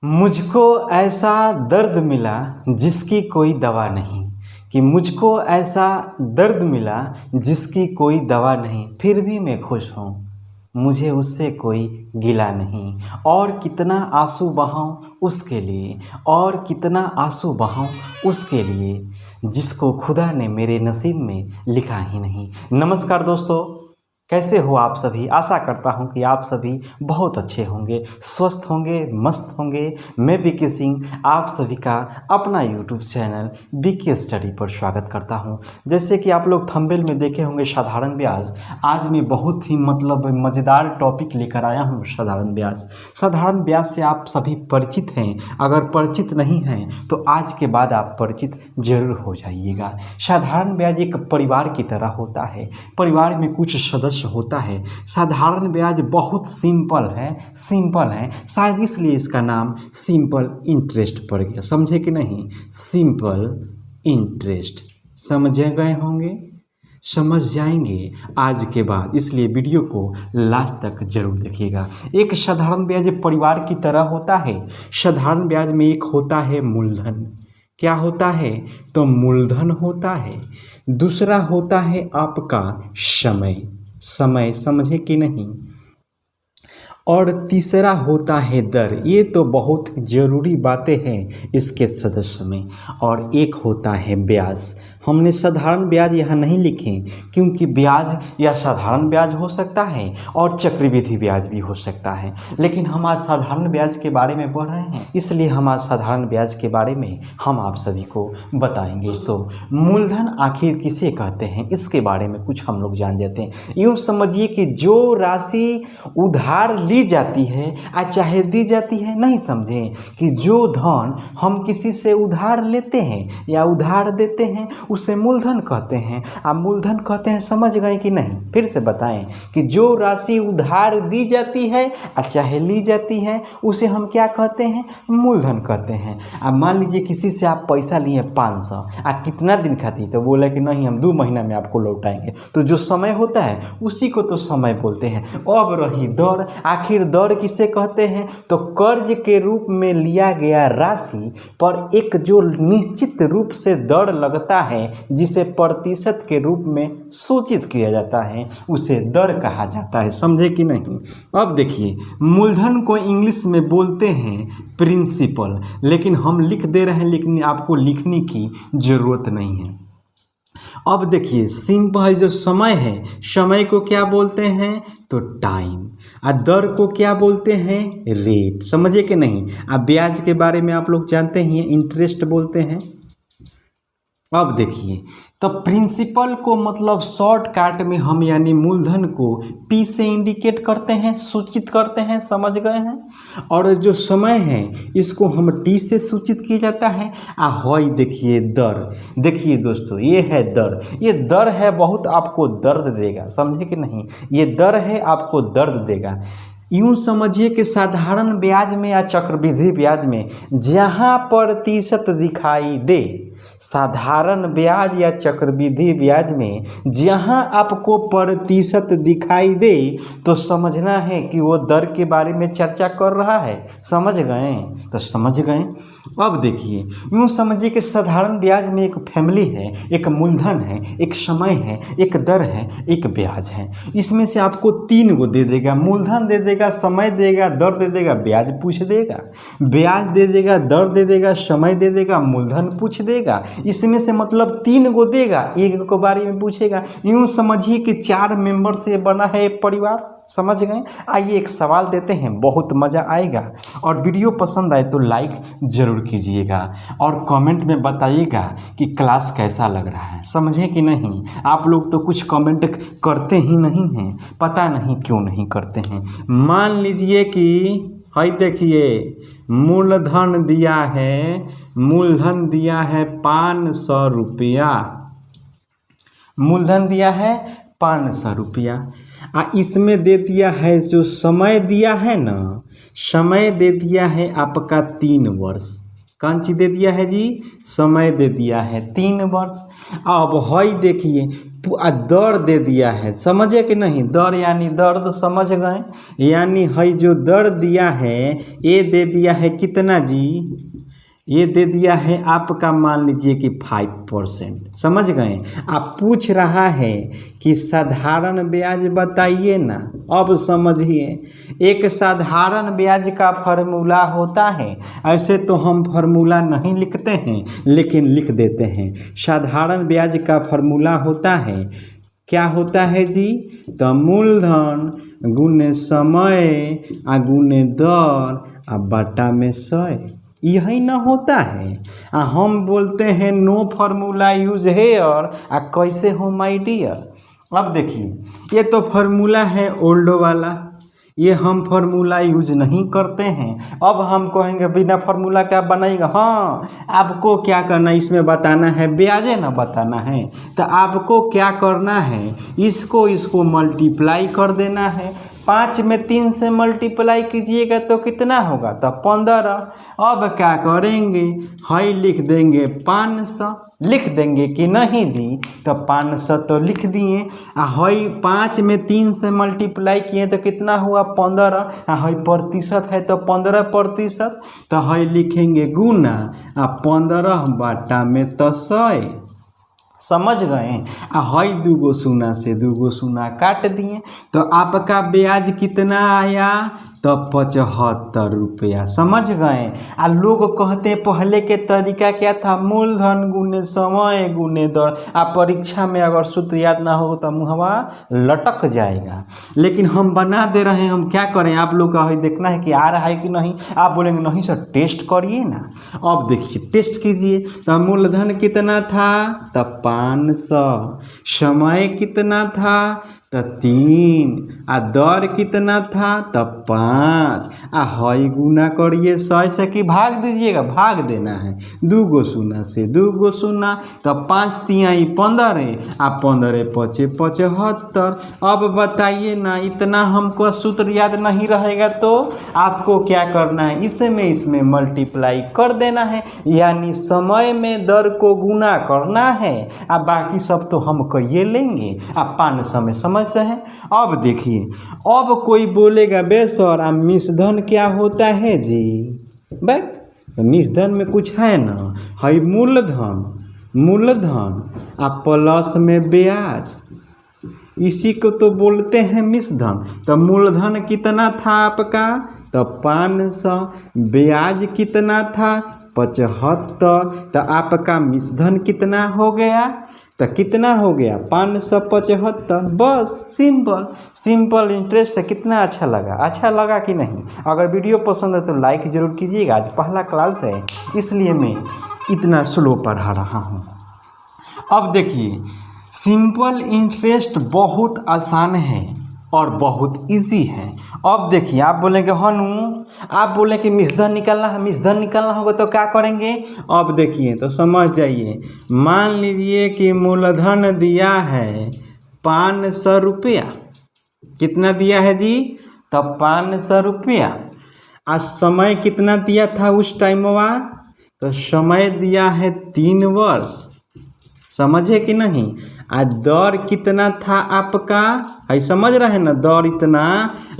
मुझको ऐसा दर्द मिला जिसकी कोई दवा नहीं। कि मुझको ऐसा दर्द मिला जिसकी कोई दवा नहीं, फिर भी मैं खुश हूँ, मुझे उससे कोई गिला नहीं। और कितना आंसू बहाऊँ उसके लिए, और कितना आंसू बहाऊँ उसके लिए, जिसको खुदा ने मेरे नसीब में लिखा ही नहीं। नमस्कार दोस्तों, कैसे हो आप सभी। आशा करता हूं कि आप सभी बहुत अच्छे होंगे, स्वस्थ होंगे, मस्त होंगे। मैं बीके सिंह आप सभी का अपना यूट्यूब चैनल बीके स्टडी पर स्वागत करता हूं। जैसे कि आप लोग थंबनेल में देखे होंगे साधारण ब्याज, आज मैं बहुत ही मज़ेदार टॉपिक लेकर आया हूं। साधारण ब्याज से आप सभी परिचित हैं, अगर परिचित नहीं हैं तो आज के बाद आप परिचित जरूर हो जाइएगा। साधारण ब्याज एक परिवार की तरह होता है, परिवार में कुछ सदस्य होता है। साधारण ब्याज बहुत सिंपल है, शायद इसलिए इसका नाम सिंपल इंटरेस्ट पड़ गया। समझे कि नहीं, सिंपल इंटरेस्ट समझ गए होंगे, समझ जाएंगे आज के बाद, इसलिए वीडियो को लास्ट तक जरूर देखिएगा। एक साधारण ब्याज परिवार की तरह होता है। साधारण ब्याज में एक होता है मूलधन। क्या होता है? तो मूलधन होता है। दूसरा होता है आपका समय, समझे कि नहीं। और तीसरा होता है दर। ये तो बहुत ज़रूरी बातें हैं इसके सदस्य में। और एक होता है ब्याज। हमने साधारण ब्याज यहाँ नहीं लिखे क्योंकि ब्याज या साधारण ब्याज हो सकता है और चक्रवृद्धि ब्याज भी हो सकता है, लेकिन हम आज साधारण ब्याज के बारे में पढ़ रहे हैं, इसलिए हम आज साधारण ब्याज के बारे में हम आप सभी को बताएंगे। दोस्तों, मूलधन आखिर किसे कहते हैं इसके बारे में कुछ हम लोग जान लेते हैं। यूँ समझिए कि जो राशि उधार ली जाती है चाहे दी जाती है, नहीं समझें कि जो धन हम किसी से उधार लेते हैं या उधार देते हैं उसे मूलधन कहते हैं। आप मूलधन कहते हैं, समझ गए कि नहीं? फिर से बताएं कि जो राशि उधार दी जाती है चाहे ली जाती है उसे हम क्या कहते हैं? मूलधन कहते हैं। अब मान लीजिए किसी से आप पैसा लिए 500, कितना दिन खाती, तो बोला कि नहीं हम 2 महीना में आपको लौटाएंगे, तो जो समय होता है उसी को तो समय बोलते हैं। अब रही दर, आखिर दर किसे कहते हैं? तो कर्ज के रूप में लिया गया राशि पर एक जो निश्चित रूप से दर लगता है जिसे प्रतिशत के रूप में सूचित किया जाता है उसे दर कहा जाता है। समझे कि नहीं? अब देखिए, मूलधन को इंग्लिश में बोलते हैं प्रिंसिपल, लेकिन हम लिख दे रहे हैं, लेकिन आपको लिखने की ज़रूरत नहीं है। अब देखिए, सिंपल जो समय है, समय को क्या बोलते हैं? तो टाइम। दर को क्या बोलते हैं? रेट। समझे कि नहीं? ब्याज के बारे में आप लोग जानते ही हैं, इंटरेस्ट बोलते हैं। अब देखिए, तो प्रिंसिपल को मतलब शॉर्टकट में हम यानी मूलधन को पी से इंडिकेट करते हैं, सूचित करते हैं। समझ गए हैं? और जो समय है इसको हम टी से सूचित किया जाता है। हॉय देखिए दर, देखिए दोस्तों ये है दर, ये दर है, बहुत आपको दर्द देगा। समझे कि नहीं? ये दर है, आपको दर्द देगा। यूँ समझिए कि साधारण ब्याज में या चक्रवृद्धि ब्याज में जहाँ प्रतिशत दिखाई दे, साधारण ब्याज या चक्रवृद्धि ब्याज में जहाँ आपको प्रतिशत दिखाई दे तो समझना है कि वो दर के बारे में चर्चा कर रहा है। समझ गए? तो समझ गए। अब देखिए, यूँ समझिए कि साधारण ब्याज में एक फैमिली है, एक मूलधन है, एक समय है, एक दर है, एक ब्याज है। इसमें से आपको 3 को दे देगा, मूलधन दे देगा, समय देगा, दर दे देगा, ब्याज पूछ देगा। ब्याज दे देगा, दर दे देगा, समय दे देगा, मूलधन पूछ देगा। इसमें से मतलब 3 को देगा, एक को बारे में पूछेगा। यूँ समझिए कि 4 मेंबर से बना है परिवार। समझ गए? आइए एक सवाल देते हैं, बहुत मज़ा आएगा। और वीडियो पसंद आए तो लाइक ज़रूर कीजिएगा और कमेंट में बताइएगा कि क्लास कैसा लग रहा है। समझे कि नहीं? आप लोग तो कुछ कमेंट करते ही नहीं हैं, पता नहीं क्यों नहीं करते हैं। मान लीजिए कि हाई देखिए, मूलधन दिया है 500 रुपया, मूलधन दिया है 500 रुपया। इसमें दे दिया है जो समय दिया है ना, समय दे दिया है आपका 3 वर्ष। कौन चीज़ दे दिया है जी? समय दे दिया है 3 वर्ष। अब हई देखिए दर दे दिया है, समझे कि नहीं। दर यानी दर्द, समझ गए। यानी है जो दर दिया है ये दे दिया है कितना जी, ये दे दिया है आपका मान लीजिए कि 5%, समझ गए। आप पूछ रहा है कि साधारण ब्याज बताइए ना। अब समझिए, एक साधारण ब्याज का फार्मूला होता है, ऐसे तो हम फार्मूला नहीं लिखते हैं लेकिन लिख देते हैं। साधारण ब्याज का फार्मूला होता है, क्या होता है जी, तो मूलधन गुने समय आ गुने दर आ बटा में 100, यही ना होता है। हम बोलते हैं नो फार्मूला यूज हेयर, कैसे हो माय डियर। अब देखिए ये तो फार्मूला है ओल्ड वाला, ये हम फार्मूला यूज नहीं करते हैं। अब हम कहेंगे बिना फार्मूला क्या बनाएगा। हाँ, आपको क्या करना है इसमें बताना है, ब्याजे ना बताना है। तो आपको क्या करना है, इसको मल्टीप्लाई कर देना है। 5 में 3 से मल्टीप्लाई कीजिएगा तो कितना होगा, तो 15। अब क्या करेंगे, हाई लिख देंगे 500, लिख देंगे कि नहीं जी, तो 500 तो लिख दिए। हाई 5 में 3 से मल्टीप्लाई किए तो कितना हुआ 15, हाई प्रतिशत है तो 15%, तो हाई लिखेंगे गुना 15 बटा में तो 100, समझ गए। हाई 2 शून्य से 2 शून्य काट दिए तो आपका ब्याज कितना आया, तो 75 रुपया, समझ गए। लोग कहते पहले के तरीका क्या था, मूलधन गुने समय गुने दर। परीक्षा में अगर सूत्र याद ना हो तो मुहवा लटक जाएगा, लेकिन हम बना दे रहे हैं। हम क्या करें, आप लोग का देखना है कि आ रहा है कि नहीं। आप बोलेंगे नहीं सर टेस्ट करिए ना। अब देखिए टेस्ट कीजिए, तो मूलधन कितना था, तो 500, समय कितना था, तो 3, दर कितना था, तो 5, हाई गुना करिए 100 से कि भाग दीजिएगा, भाग देना है। 2 शून्य से 2 शून्य, तो 5 तिहाई 15, 15 पचे 75। अब बताइए ना, इतना हमको सूत्र याद नहीं रहेगा तो आपको क्या करना है, इसमें मल्टीप्लाई कर देना है। यानी समय में दर को गुना करना है, बाकी सब तो हम कहिए लेंगे। 500 में समझते हैं। अब देखिए, अब कोई बोलेगा बे सर मिश्रधन क्या होता है जी, बैक मिश्रधन में कुछ है ना, है मूलधन प्लस में ब्याज, इसी को तो बोलते हैं मिश्रधन। तो मूलधन कितना था आपका, तो 500, ब्याज कितना था 75, तो आपका मिश्रधन कितना हो गया, तो कितना हो गया 575। बस सिंपल इंटरेस्ट है। कितना अच्छा लगा कि नहीं। अगर वीडियो पसंद है तो लाइक ज़रूर कीजिएगा। आज पहला क्लास है इसलिए मैं इतना स्लो पढ़ा रहा हूँ। अब देखिए, सिंपल इंटरेस्ट बहुत आसान है और बहुत इजी है। अब देखिए, आप बोलेंगे हनु, आप बोले कि मिश्रधन निकालना होगा तो क्या करेंगे। अब देखिए तो समझ जाइए, मान लीजिए कि मूलधन दिया है 500 रुपया, कितना दिया है जी, तो 500 रुपया। समय कितना दिया था उस टाइम में, तो समय दिया है 3 वर्ष, समझे कि नहीं। दर कितना था आपका, है समझ रहे हैं ना, दर इतना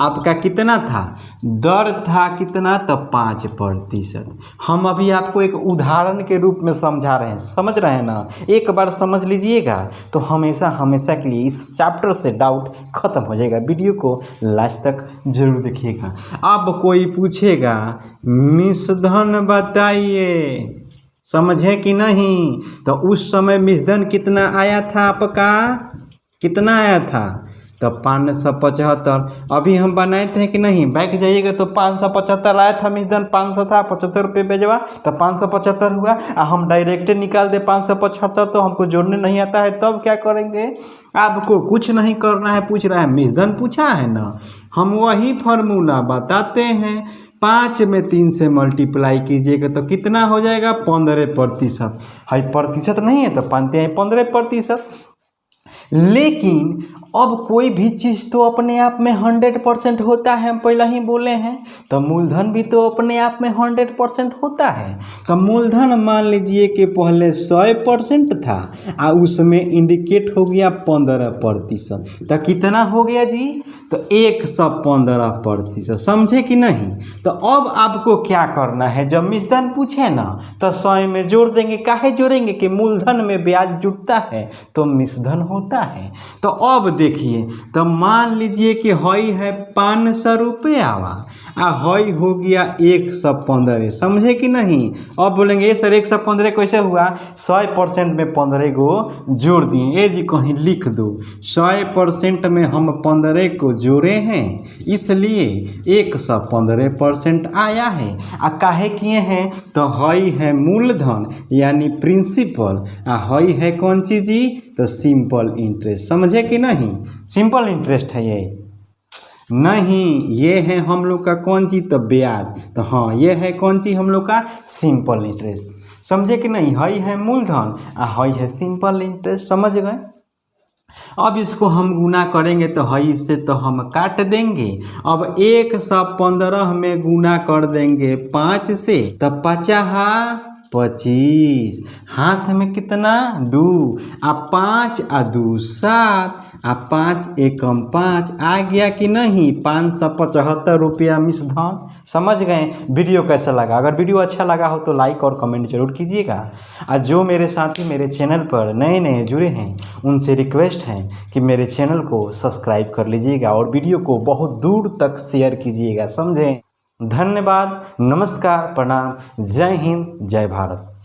आपका कितना था, दर था कितना, तो 5%। हम अभी आपको एक उदाहरण के रूप में समझा रहे हैं, समझ रहे हैं ना। एक बार समझ लीजिएगा तो हमेशा के लिए इस चैप्टर से डाउट खत्म हो जाएगा। वीडियो को लास्ट तक जरूर देखिएगा। अब कोई पूछेगा मिश्रधन बताइए, समझे कि नहीं। तो उस समय मिश्रधन कितना आया था आपका, कितना आया था, तो 575। अभी हम बनाए थे कि नहीं, बैक जाइएगा तो 575 आया था मिश्रधन, 500 था, 75 रुपये भेजवा तो 575 हुआ। हम डायरेक्ट निकाल दे 575, तो हमको जोड़ने नहीं आता है, तब क्या करेंगे। आपको कुछ नहीं करना है, पूछ रहा है मिश्रधन पूछा है ना, हम वही फार्मूला बताते हैं। 5 में 3 से मल्टीप्लाई कीजिएगा तो कितना हो जाएगा 15%। हाई प्रतिशत नहीं है तो 15%। लेकिन अब कोई भी चीज़ तो अपने आप में 100% होता है, हम पहले ही बोले हैं। तो मूलधन भी तो अपने आप में 100% होता है। तो मूलधन मान लीजिए कि पहले 100% था और उसमें इंडिकेट हो गया 15%। तो कितना हो गया जी? तो 115%। समझे कि नहीं? तो अब आपको क्या करना है, जब मिश्रधन पूछे ना तो 100 में जोड़ देंगे। काहे जोड़ेंगे? कि मूलधन में ब्याज जुटता है तो मिश्रधन होता है। तो अब देखिए, तो मान लीजिए कि हई है 500 रुपया आ हई हो गया 115। समझे कि नहीं? अब बोलेंगे सर 115 कैसे हुआ? 100% में 15 को जोड़ दिए। ये जी कहीं लिख दो, 100% में हम 15 को जोड़े हैं इसलिए 115% आया है। आ काहे किए हैं? तो हई है मूलधन यानी प्रिंसिपल, आ हई है कौन चीज जी? तो सिंपल इंटरेस्ट। समझे कि नहीं? सिंपल इंटरेस्ट है ये नहीं, ये है हम लोग का कौन चीज? तो ब्याज। तो हाँ, ये है कौन चीज हम लोग का? Simple interest. समझे कि नहीं? हई है मूलधन आ हई है सिंपल इंटरेस्ट। समझ गए? अब इसको हम गुना करेंगे तो हई से तो हम काट देंगे। अब 115 में गुना कर देंगे 5 से, तो 50 25, हाथ में कितना? 2 आ 5 आ 2 7 आ 5 एकम 5 आ गया कि नहीं? 575 रुपया मिश्रधन। समझ गए? वीडियो कैसा लगा? अगर वीडियो अच्छा लगा हो तो लाइक और कमेंट जरूर कीजिएगा। और जो मेरे साथी मेरे चैनल पर नए नए जुड़े हैं उनसे रिक्वेस्ट है कि मेरे चैनल को सब्सक्राइब कर लीजिएगा और वीडियो को बहुत दूर तक शेयर कीजिएगा। समझें? धन्यवाद, नमस्कार, प्रणाम, जय हिंद, जय भारत।